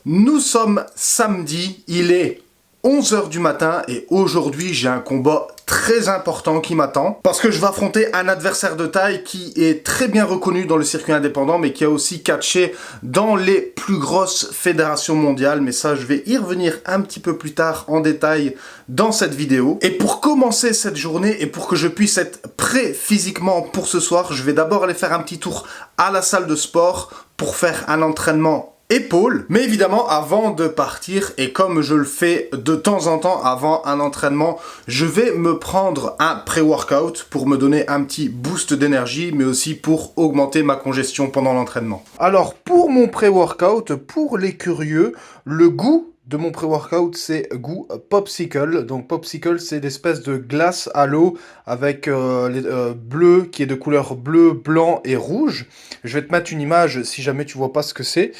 Nous sommes samedi, il est 11 h du matin et aujourd'hui j'ai un combat très important qui m'attend parce que je vais affronter un adversaire de taille qui est très bien reconnu dans le circuit indépendant mais qui a aussi catché dans les plus grosses fédérations mondiales, mais ça je vais y revenir un petit peu plus tard en détail dans cette vidéo. Et pour commencer cette journée et pour que je puisse être prêt physiquement pour ce soir, je vais d'abord aller faire un petit tour à la salle de sport pour faire un entraînement épaules. Mais évidemment, avant de partir, et comme je le fais de temps en temps avant un entraînement, je vais me prendre un pré-workout pour me donner un petit boost d'énergie, mais aussi pour augmenter ma congestion pendant l'entraînement. Alors, pour mon pré-workout, pour les curieux, le goût de mon pré-workout, c'est goût popsicle. Donc popsicle, c'est l'espèce de glace à l'eau avec bleu qui est de couleur bleu, blanc et rouge. Je vais te mettre une image si jamais tu vois pas ce que c'est.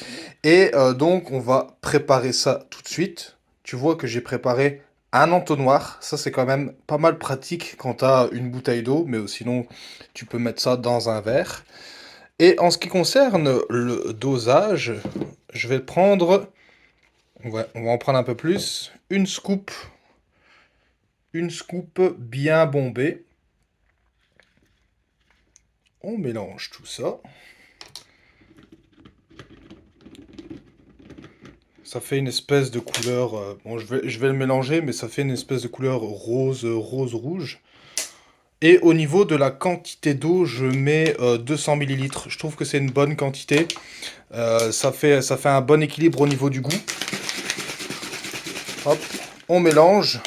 Et donc on va préparer ça tout de suite. Tu vois que j'ai préparé un entonnoir. Ça c'est quand même pas mal pratique quand tu as une bouteille d'eau, mais sinon tu peux mettre ça dans un verre. Et en ce qui concerne le dosage, je vais prendre... Ouais, on va en prendre un peu plus. Une scoop bien bombée. On mélange tout ça. Ça fait une espèce de couleur... bon, je vais le mélanger, mais ça fait une espèce de couleur rose-rouge. Et au niveau de la quantité d'eau, je mets 200 ml. Je trouve que c'est une bonne quantité. Ça fait un bon équilibre au niveau du goût. Hop, on mélange.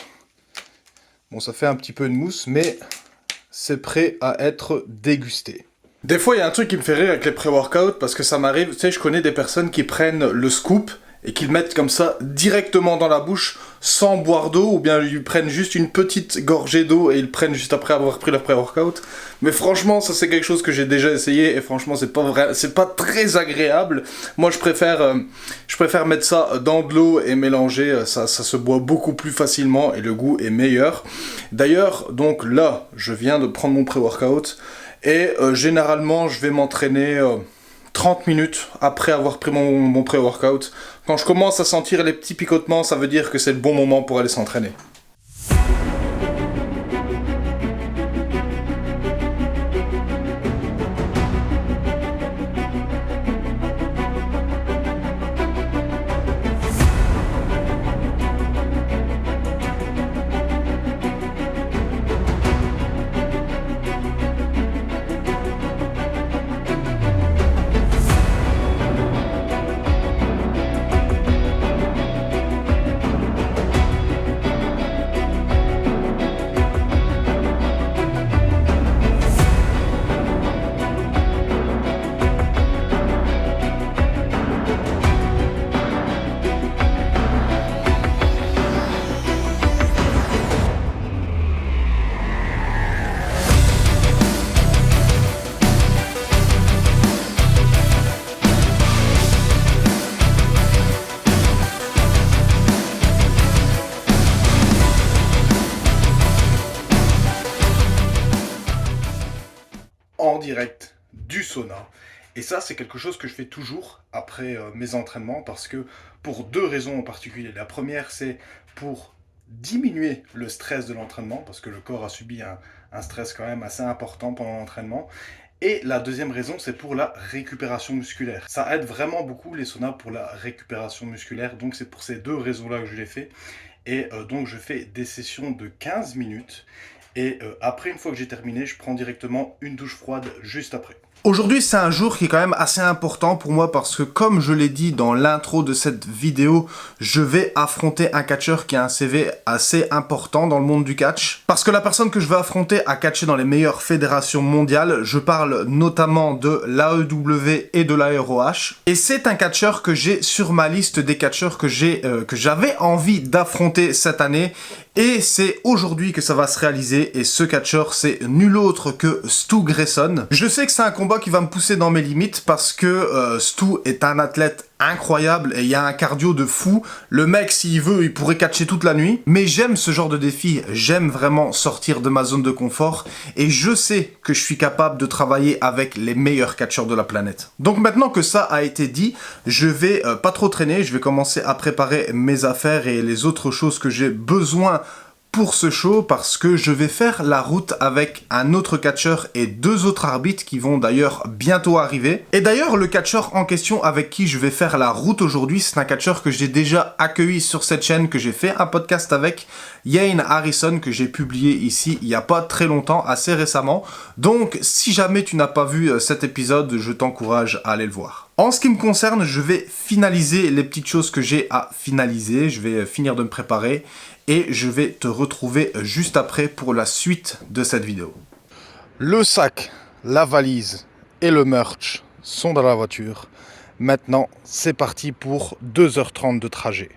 Bon, ça fait un petit peu de mousse, mais c'est prêt à être dégusté. Des fois, il y a un truc qui me fait rire avec les pré-workouts, parce que ça m'arrive, tu sais, je connais des personnes qui prennent le scoop et qui le mettent comme ça directement dans la bouche, sans boire d'eau, ou bien ils prennent juste une petite gorgée d'eau et ils le prennent juste après avoir pris leur pré-workout. Mais franchement, ça c'est quelque chose que j'ai déjà essayé et franchement c'est pas très agréable. Moi je préfère mettre ça dans de l'eau et mélanger, ça se boit beaucoup plus facilement et le goût est meilleur. D'ailleurs, donc là, je viens de prendre mon pré-workout et généralement je vais m'entraîner 30 minutes après avoir pris mon pré-workout. Quand je commence à sentir les petits picotements, ça veut dire que c'est le bon moment pour aller s'entraîner. En direct du sauna. Et ça, c'est quelque chose que je fais toujours après mes entraînements parce que pour deux raisons en particulier. La première, c'est pour diminuer le stress de l'entraînement parce que le corps a subi un stress quand même assez important pendant l'entraînement. Et la deuxième raison, c'est pour la récupération musculaire. Ça aide vraiment beaucoup les saunas pour la récupération musculaire. Donc c'est pour ces deux raisons-là que je les fais. Et donc je fais des sessions de 15 minutes. Et après, une fois que j'ai terminé, je prends directement une douche froide juste après. Aujourd'hui, c'est un jour qui est quand même assez important pour moi parce que, comme je l'ai dit dans l'intro de cette vidéo, je vais affronter un catcheur qui a un CV assez important dans le monde du catch. Parce que la personne que je vais affronter a catché dans les meilleures fédérations mondiales. Je parle notamment de l'AEW et de l'AROH. Et c'est un catcheur que j'ai sur ma liste des catcheurs que j'avais envie d'affronter cette année. Et c'est aujourd'hui que ça va se réaliser, et ce catcheur, c'est nul autre que Stu Grayson. Je sais que c'est un combat qui va me pousser dans mes limites, parce que Stu est un athlète incroyable et il y a un cardio de fou. Le mec, s'il veut, il pourrait catcher toute la nuit. Mais j'aime ce genre de défi, j'aime vraiment sortir de ma zone de confort et je sais que je suis capable de travailler avec les meilleurs catcheurs de la planète. Donc maintenant que ça a été dit, je vais pas trop traîner, je vais commencer à préparer mes affaires et les autres choses que j'ai besoin pour ce show parce que je vais faire la route avec un autre catcheur et 2 autres arbitres qui vont d'ailleurs bientôt arriver. Et d'ailleurs, le catcheur en question avec qui je vais faire la route aujourd'hui, c'est un catcheur que j'ai déjà accueilli sur cette chaîne, que j'ai fait un podcast avec, Yane Harrison, que j'ai publié ici il n'y a pas très longtemps, assez récemment. Donc, si jamais tu n'as pas vu cet épisode, je t'encourage à aller le voir. En ce qui me concerne, je vais finaliser les petites choses que j'ai à finaliser, je vais finir de me préparer et je vais te retrouver juste après pour la suite de cette vidéo. Le sac, la valise et le merch sont dans la voiture. Maintenant, c'est parti pour 2h30 de trajet.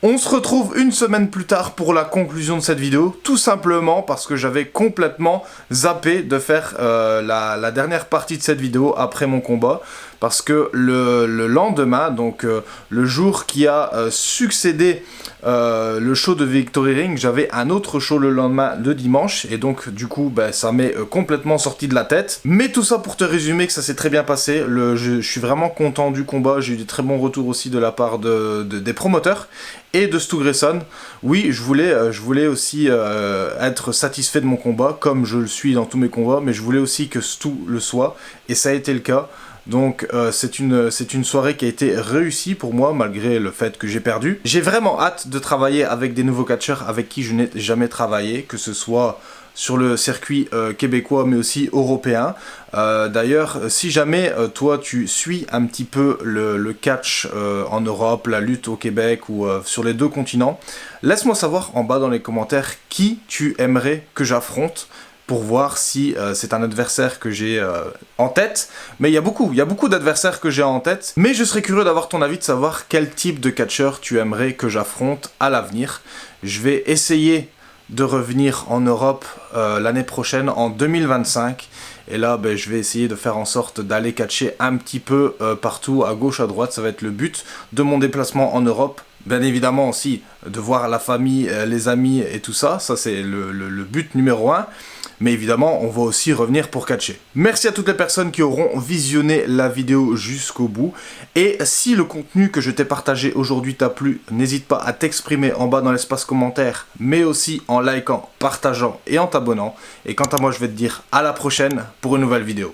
On se retrouve une semaine plus tard pour la conclusion de cette vidéo, tout simplement parce que j'avais complètement zappé de faire la dernière partie de cette vidéo après mon combat, parce que le lendemain, donc le jour qui a succédé le show de Victory Ring, j'avais un autre show le lendemain, le dimanche, et donc du coup ça m'est complètement sorti de la tête. Mais tout ça pour te résumer que ça s'est très bien passé, je suis vraiment content du combat, j'ai eu des très bons retours aussi de la part des promoteurs et de Stu Grayson. Oui, je voulais aussi être satisfait de mon combat, comme je le suis dans tous mes combats, mais je voulais aussi que Stu le soit, et ça a été le cas. Donc c'est une soirée qui a été réussie pour moi, malgré le fait que j'ai perdu. J'ai vraiment hâte de travailler avec des nouveaux catcheurs avec qui je n'ai jamais travaillé, que ce soit sur le circuit québécois mais aussi européen. D'ailleurs, si jamais toi tu suis un petit peu le catch en Europe, la lutte au Québec ou sur les deux continents, laisse-moi savoir en bas dans les commentaires qui tu aimerais que j'affronte, pour voir si c'est un adversaire que j'ai en tête. Mais il y a beaucoup d'adversaires que j'ai en tête. Mais je serais curieux d'avoir ton avis, de savoir quel type de catcheur tu aimerais que j'affronte à l'avenir. Je vais essayer de revenir en Europe l'année prochaine, en 2025. Et là, je vais essayer de faire en sorte d'aller catcher un petit peu partout, à gauche, à droite. Ça va être le but de mon déplacement en Europe. Bien évidemment aussi, de voir la famille, les amis et tout ça. Ça, c'est le but numéro 1. Mais évidemment, on va aussi revenir pour catcher. Merci à toutes les personnes qui auront visionné la vidéo jusqu'au bout. Et si le contenu que je t'ai partagé aujourd'hui t'a plu, n'hésite pas à t'exprimer en bas dans l'espace commentaire, mais aussi en likant, partageant et en t'abonnant. Et quant à moi, je vais te dire à la prochaine pour une nouvelle vidéo.